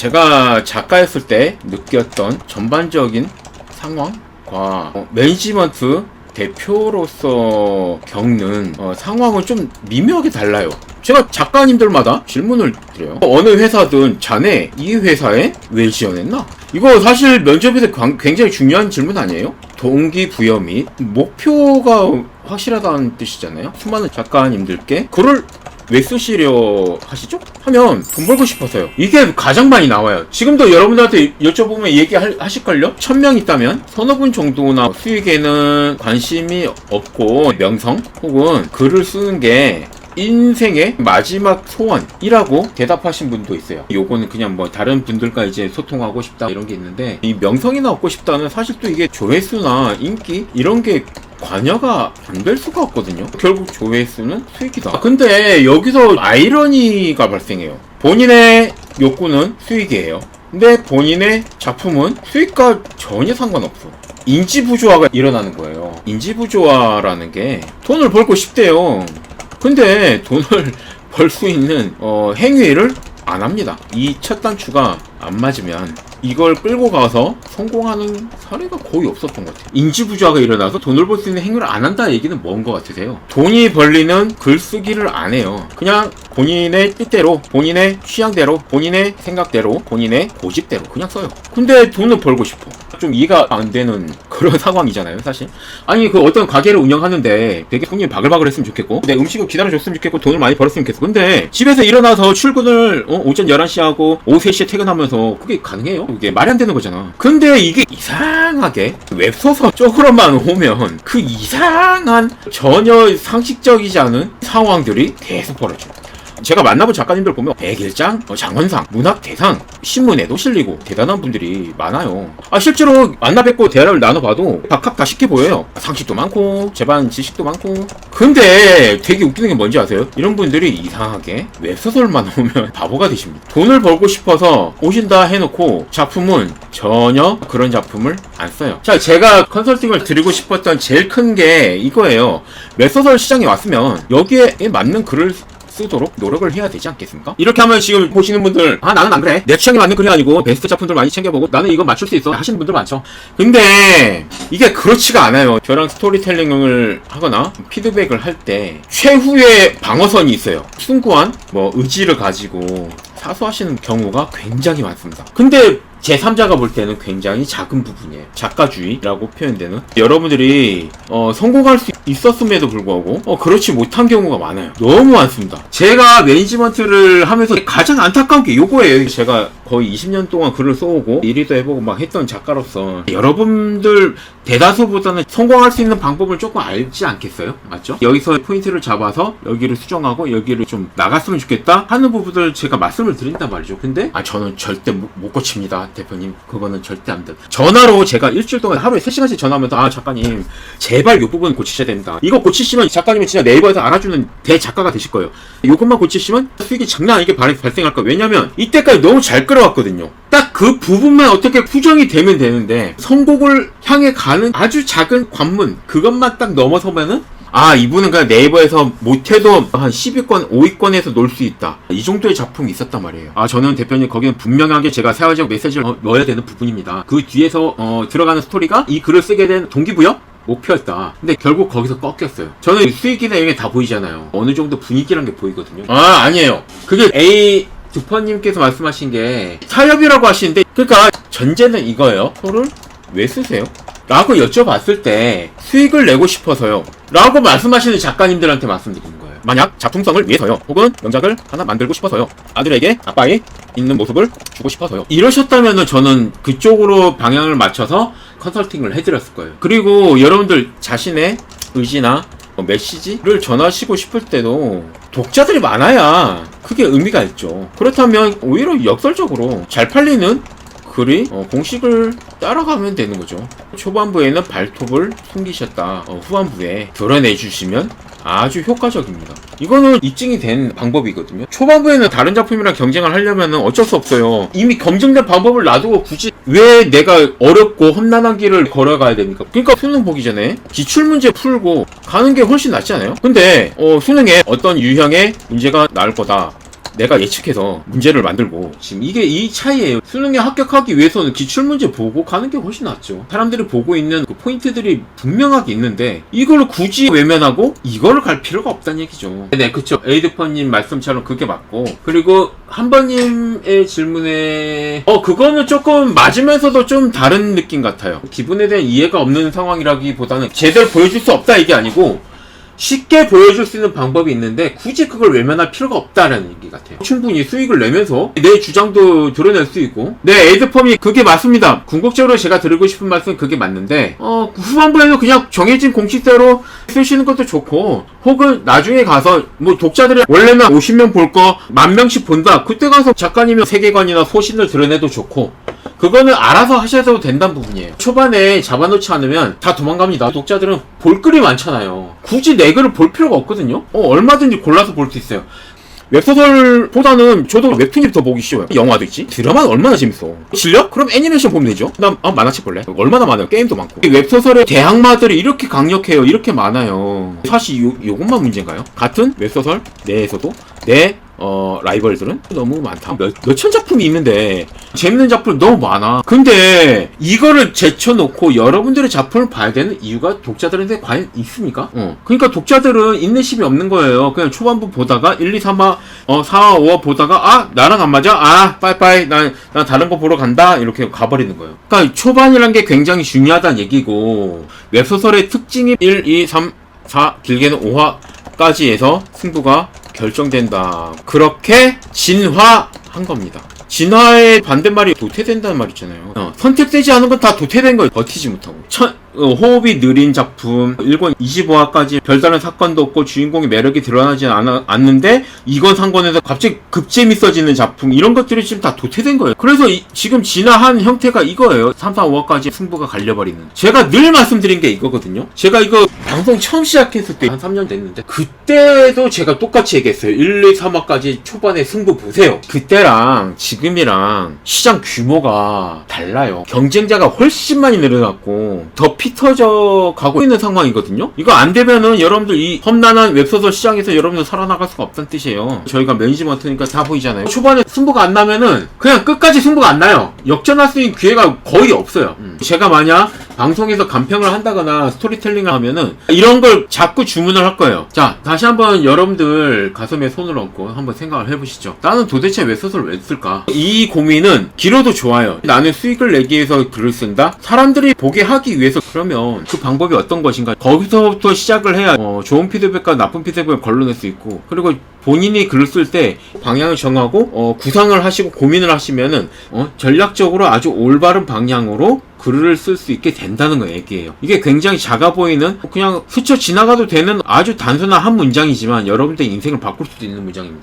제가 작가였을 때 느꼈던 전반적인 상황과 매니지먼트 대표로서 겪는 상황은 좀 미묘하게 달라요. 제가 작가님들마다 질문을 드려요. 어느 회사든 자네 이 회사에 왜 지원했나? 이거 사실 면접에서 굉장히 중요한 질문 아니에요? 동기부여 및 목표가 확실하다는 뜻이잖아요. 수많은 작가님들께 글을 왜 쓰시려 하시죠? 하면 돈 벌고 싶어서요. 이게 가장 많이 나와요. 지금도 여러분들한테 여쭤보면 얘기하실걸요? 1000명 있다면 서너 분 정도나 수익에는 관심이 없고 명성 혹은 글을 쓰는 게 인생의 마지막 소원이라고 대답하신 분도 있어요. 요거는 그냥 뭐 다른 분들과 이제 소통하고 싶다 이런 게 있는데, 이 명성이나 얻고 싶다는 사실 또 이게 조회수나 인기 이런 게 관여가 안 될 수가 없거든요. 결국 조회수는 수익이다. 근데 여기서 아이러니가 발생해요. 본인의 욕구는 수익이에요. 근데 본인의 작품은 수익과 전혀 상관없어. 인지부조화가 일어나는 거예요. 인지부조화라는 게 돈을 벌고 싶대요. 근데 돈을 벌 수 있는 행위를 안 합니다. 이 첫 단추가 안 맞으면 이걸 끌고 가서 성공하는 사례가 거의 없었던 것 같아요. 인지부조화가 일어나서 돈을 벌 수 있는 행위를 안 한다는 얘기는 뭔 것 같으세요? 돈이 벌리는 글쓰기를 안 해요. 그냥 본인의 뜻대로, 본인의 취향대로, 본인의 생각대로, 본인의 고집대로 그냥 써요. 근데 돈을 벌고 싶어. 좀 이해가 안 되는 그런 상황이잖아요, 사실. 아니, 그 어떤 가게를 운영하는데 되게 손님이 바글바글 했으면 좋겠고, 내 음식을 기다려줬으면 좋겠고, 돈을 많이 벌었으면 좋겠어. 근데 집에서 일어나서 출근을 오전 11시 하고 오후 3시에 퇴근하면서 그게 가능해요? 이게 말이 안 되는 거잖아. 근데 이게 이상하게 웹소설 쪽으로만 오면 그 이상한 전혀 상식적이지 않은 상황들이 계속 벌어져요. 제가 만나본 작가님들 보면 백일장, 장원상, 문학대상, 신문에도 실리고 대단한 분들이 많아요. 실제로 만나 뵙고 대화를 나눠봐도 각각 다 쉽게 보여요. 상식도 많고 재반 지식도 많고. 근데 되게 웃기는 게 뭔지 아세요? 이런 분들이 이상하게 웹소설만 오면 바보가 되십니다. 돈을 벌고 싶어서 오신다 해놓고 작품은 전혀 그런 작품을 안 써요. 자, 제가 컨설팅을 드리고 싶었던 제일 큰 게 이거예요. 웹소설 시장에 왔으면 여기에 맞는 글을 쓰도록 노력을 해야 되지 않겠습니까? 이렇게 하면 지금 보시는 분들, 나는 안 그래, 내 취향에 맞는 글이 아니고 베스트 작품들 많이 챙겨보고 나는 이거 맞출 수 있어 하시는 분들 많죠. 근데 이게 그렇지가 않아요. 저랑 스토리텔링을 하거나 피드백을 할 때 최후의 방어선이 있어요. 숭고한 의지를 가지고 사수하시는 경우가 굉장히 많습니다. 근데 제3자가 볼 때는 굉장히 작은 부분이에요. 작가주의라고 표현되는. 여러분들이 성공할 수 있었음에도 불구하고 그렇지 못한 경우가 많아요. 너무 많습니다. 제가 매니지먼트를 하면서 가장 안타까운 게 요거예요. 제가 거의 20년 동안 글을 써오고 1위도 해보고 막 했던 작가로서 여러분들 대다수보다는 성공할 수 있는 방법을 조금 알지 않겠어요? 맞죠? 여기서 포인트를 잡아서 여기를 수정하고 여기를 좀 나갔으면 좋겠다 하는 부분들 제가 말씀을 드린단 말이죠. 근데 저는 절대 못 고칩니다. 대표님, 그거는 절대 안 돼. 전화로 제가 일주일 동안 하루에 3시간씩 전화하면서 작가님 제발 이 부분 고치셔야 됩니다. 이거 고치시면 작가님은 진짜 네이버에서 알아주는 대작가가 되실 거예요. 이것만 고치시면 수익이 장난 아니게 발생할 거예요. 왜냐면 이때까지 너무 잘 끌어왔거든요. 딱 그 부분만 어떻게 후정이 되면 되는데 성공을 향해 가는 아주 작은 관문 그것만 딱 넘어서면은 이분은 그냥 네이버에서 못해도 한 10위권, 5위권에서 놀 수 있다. 이 정도의 작품이 있었단 말이에요. 저는 대표님 거기는 분명하게 제가 사회적 메시지를 넣어야 되는 부분입니다. 그 뒤에서 들어가는 스토리가 이 글을 쓰게 된 동기부여? 목표였다. 근데 결국 거기서 꺾였어요. 저는 수익이나 이런 게 다 보이잖아요. 어느 정도 분위기란 게 보이거든요. 아니에요. 그게 두퍼님께서 말씀하신 게 타협이라고 하시는데, 그러니까 전제는 이거예요. 소를 왜 쓰세요? 라고 여쭤봤을 때 수익을 내고 싶어서요 라고 말씀하시는 작가님들한테 말씀드리는 거예요. 만약 작품성을 위해서요, 혹은 명작을 하나 만들고 싶어서요, 아들에게 아빠의 있는 모습을 주고 싶어서요, 이러셨다면은 저는 그쪽으로 방향을 맞춰서 컨설팅을 해드렸을 거예요. 그리고 여러분들 자신의 의지나 메시지를 전하시고 싶을 때도 독자들이 많아야 그게 의미가 있죠. 그렇다면 오히려 역설적으로 잘 팔리는 글이 공식을 따라가면 되는 거죠. 초반부에는 발톱을 숨기셨다, 후반부에 드러내주시면 아주 효과적입니다. 이거는 입증이 된 방법이거든요. 초반부에는 다른 작품이랑 경쟁을 하려면 어쩔 수 없어요. 이미 검증된 방법을 놔두고 굳이 왜 내가 어렵고 험난한 길을 걸어가야 됩니까? 그러니까 수능 보기 전에 기출문제 풀고 가는 게 훨씬 낫지 않아요? 근데 수능에 어떤 유형의 문제가 나올 거다, 내가 예측해서 문제를 만들고 지금 이게 이 차이예요. 수능에 합격하기 위해서는 기출문제 보고 가는 게 훨씬 낫죠. 사람들이 보고 있는 그 포인트들이 분명하게 있는데 이걸 굳이 외면하고 이거를 갈 필요가 없다는 얘기죠. 네, 그쵸. 에이드퍼님 말씀처럼 그게 맞고, 그리고 한번님의 질문에 그거는 조금 맞으면서도 좀 다른 느낌 같아요. 기분에 대한 이해가 없는 상황이라기보다는 제대로 보여줄 수 없다 이게 아니고 쉽게 보여줄 수 있는 방법이 있는데 굳이 그걸 외면할 필요가 없다는 얘기 같아요. 충분히 수익을 내면서 내 주장도 드러낼 수 있고. 네, 에이드펌이 그게 맞습니다. 궁극적으로 제가 드리고 싶은 말씀은 그게 맞는데 후반부에는 그냥 정해진 공식대로 쓰시는 것도 좋고, 혹은 나중에 가서 뭐 독자들이 원래는 50명 볼 거 10,000명씩 본다, 그때 가서 작가님의 세계관이나 소신을 드러내도 좋고, 그거는 알아서 하셔도 된다는 부분이에요. 초반에 잡아놓지 않으면 다 도망갑니다. 독자들은 볼 글이 많잖아요. 굳이 내 글을 볼 필요가 없거든요. 얼마든지 골라서 볼 수 있어요. 웹소설보다는 저도 웹툰이 더 보기 쉬워요. 영화도 있지. 드라마는 얼마나 재밌어. 실력? 그럼 애니메이션 보면 되죠. 그다음 만화책 볼래? 얼마나 많아요. 게임도 많고. 웹소설의 대항마들이 이렇게 강력해요. 이렇게 많아요. 사실 요것만 문제인가요? 같은 웹소설 내에서도 내 라이벌들은 너무 많다. 몇천 작품이 있는데 재밌는 작품 너무 많아. 근데 이거를 제쳐놓고 여러분들의 작품을 봐야 되는 이유가 독자들한테 과연 있습니까? 그러니까 독자들은 인내심이 없는 거예요. 그냥 초반부 보다가 1, 2, 3화 4화 5화 보다가 나랑 안 맞아? 빠이빠이 난 다른 거 보러 간다 이렇게 가버리는 거예요. 그러니까 초반이란 게 굉장히 중요하다는 얘기고, 웹소설의 특징이 1, 2, 3, 4 길게는 5화까지 해서 승부가 결정된다. 그렇게 진화한 겁니다. 진화의 반대말이 도태된다는 말 있잖아요. 선택되지 않은 건 다 도태된 거예요. 버티지 못하고. 호흡이 느린 작품, 1권 25화까지 별다른 사건도 없고 주인공의 매력이 드러나지 않는데 2권 3권에서 갑자기 급재밌어지는 작품, 이런 것들이 지금 다 도태된 거예요. 그래서 지금 진화한 형태가 이거예요. 3, 4, 5화까지 승부가 갈려버리는. 제가 늘 말씀드린 게 이거거든요. 제가 이거 방송 처음 시작했을 때 한 3년 됐는데 그때도 제가 똑같이 얘기했어요. 1, 2, 3화까지 초반에 승부 보세요. 그때랑 지금이랑 시장 규모가 달라요. 경쟁자가 훨씬 많이 늘어났고 더 피터져 가고 있는 상황이거든요. 이거 안 되면은 여러분들 이 험난한 웹소설 시장에서 여러분들 살아나갈 수가 없다는 뜻이에요. 저희가 매니지먼트니까 다 보이잖아요. 초반에 승부가 안 나면은 그냥 끝까지 승부가 안 나요. 역전할 수 있는 기회가 거의 없어요. 제가 만약 방송에서 간평을 한다거나 스토리텔링을 하면은 이런 걸 자꾸 주문을 할 거예요. 자, 다시 한번 여러분들 가슴에 손을 얹고 한번 생각을 해보시죠. 나는 도대체 웹소설을 왜 쓸까? 이 고민은 길어도 좋아요. 나는 수익을 내기 위해서 글을 쓴다? 사람들이 보게 하기 위해서. 그러면 그 방법이 어떤 것인가? 거기서부터 시작을 해야 좋은 피드백과 나쁜 피드백을 걸러낼 수 있고, 그리고 본인이 글을 쓸 때 방향을 정하고 구상을 하시고 고민을 하시면은 전략적으로 아주 올바른 방향으로 글을 쓸 수 있게 된다는 거 얘기예요. 이게 굉장히 작아 보이는, 그냥 스쳐 지나가도 되는 아주 단순한 한 문장이지만 여러분들의 인생을 바꿀 수도 있는 문장입니다.